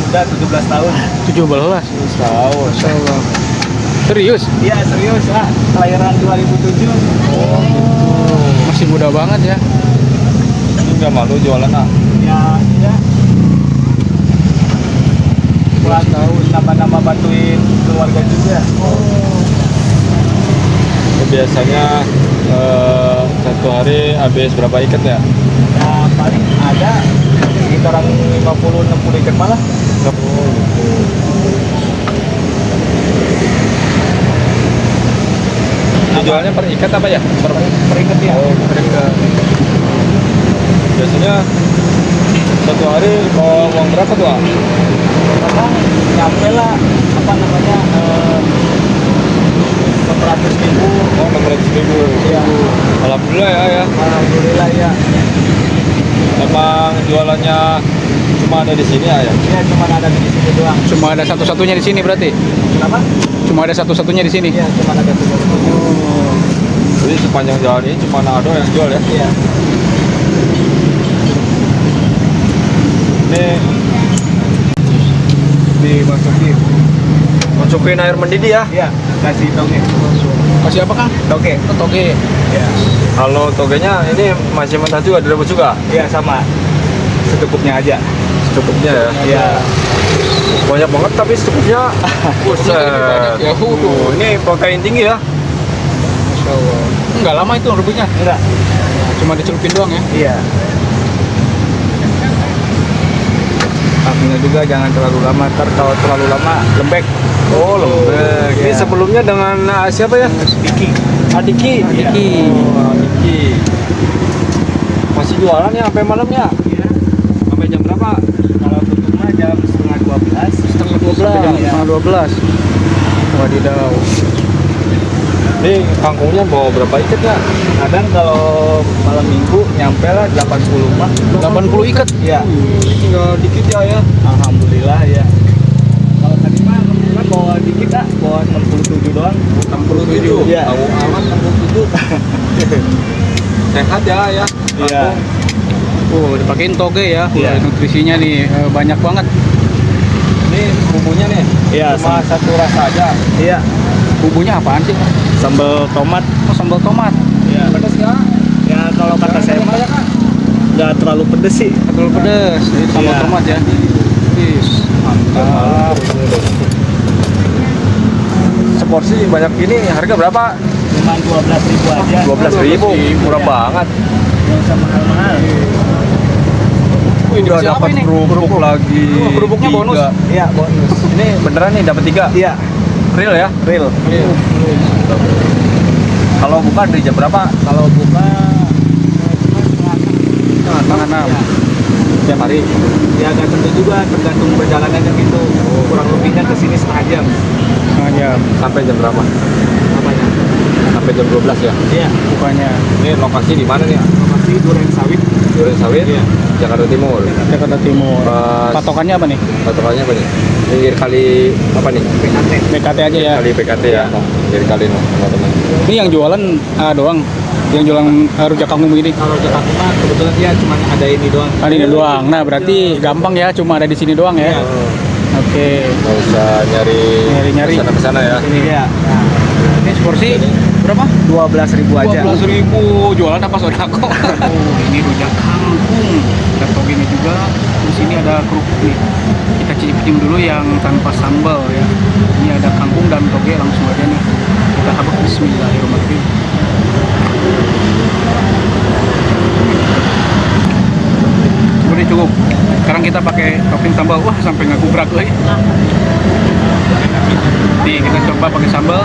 Udah 17 tahun. 17 tahun. Masya Allah. Serius? Iya serius lah. Kelahiran 2007. Oh, masih muda banget ya. Ini nggak malu jualan ah? Ya, iya. Ulang tahun nambah-nambah bantuin keluarga juga. Biasanya satu hari habis berapa ikat ya? Ya paling ada sekitaran 50-60 ikat malah. Jualnya per ikat apa ya? Per ikat ya. Oh, per ikat. Biasanya satu hari bawa uang berapa tuh? Kadang nyampe lah apa namanya 600.000. Oh, 600.000. Iya. Alhamdulillah ya. Alhamdulillah ya. Emang jualannya cuma ada di sini ya? Iya cuma ada di sini doang. Cuma ada satu-satunya di sini berarti? Kenapa? Cuma ada satu-satunya di sini? Iya cuma ada satu-satunya. Jadi sepanjang jalan ini cuma Ado yang jual ya? Iya. Ini masukin air mendidih ya? Iya, kasih toge. Kasih apa Kang? Toge. Oh, toge. Iya. Kalau togenya ini masih mentah juga, direbus juga? Iya sama. Secukupnya aja. Secukupnya ya? Iya. Banyak banget tapi secukupnya. Buset. Ya, Ini protein tinggi ya? Masya Allah. Enggak lama itu rebusnya? Enggak. Cuma dicelupin doang ya? Iya. Apinya juga jangan terlalu lama, kalau terlalu lama lembek. Oh, lembek. Ini Iya. sebelumnya dengan siapa ya? Diki. Adiki. Adiki. Oh, Adiki. Masih jualan ya sampai malamnya? Iya. Sampai jam berapa? Kalau tutupnya jam setengah 12. Setengah 12. Sampai jam Setengah 12. Wadidaw. Ini kangkungnya bawa berapa ikat ya? Kadang kalau malam minggu nyampe lah 80 mah. 80 ikat? Iya. Tinggal dikit ya. Alhamdulillah ya. Kalau tadi mah kan bawa dikit ah, bawa 67 doang. 67. Iya. Tahu amat 67. Sehat ya ya. Iya. Oh, dipakein toge ya. Iya. Nutrisinya nih banyak banget. Ini bumbunya nih. Iya, Cuma satu rasa aja. Iya. Bumbunya apaan sih? Sambal tomat. Oh, sambal tomat. Iya. Pedas nggak? Ya kalau kata saya mah nggak terlalu pedes sih. Terlalu pedas. Jadi sambal Iya. tomat ya. Wis, mantap. Seporsi banyak ini harga berapa? Cuma 12.000 aja. 12.000. Murah Iya. banget. Nggak usah mahal-mahal. Wih, Udah dikasih apa dapat ini? kerupuk lagi. Oh, kerupuknya bonus. 3. Iya bonus. Ini beneran nih dapat 3. Iya Real ya? real. Kalau buka dari jam berapa? Kalau buka Setengah 6. ya, Tiap hari. ya nggak tentu juga tergantung perjalanannya gitu. Kurang lebihnya ke sini setengah jam. Setengah jam Sampai jam berapa? Apanya? Sampai jam 12 ya. Iya. bukanya. Ini lokasi di mana nih? Lokasi Duren Sawit. Duren Sawit, Iya. Jakarta Timur. Jakarta Timur. Pas Patokannya apa nih? patokannya apa nih? Pinggir kali apa nih? PKT. BKT aja ya. Kali PKT ya. Pinggir kali no, teman-teman. Ini yang jualan doang. Yang jualan rujak kangkung ini. Kalau Jakarta mah kebetulan dia cuma ada ini doang. Ini doang. Nah, berarti gampang ya, cuma ada di sini doang ya. Iya. Oke. Nggak usah Nyari-nyari. kesana ya. Ini dia. Nah, Ini seporsi berapa? 12.000 aja. 12.000. Jualan apa sodako? Oh, ini rujak kangkung. Ada togenya juga. Terus ini ada kerupuk nih. Kita cicipin dulu yang tanpa sambal ya. Ini ada kangkung dan toge langsung aja nih. Kita habuk bismillahirrahmanirrahim. Udah cukup. Sekarang kita pakai topping sambal. Wah, sampai nggak gubrak lagi. Nih, kita coba pakai sambal.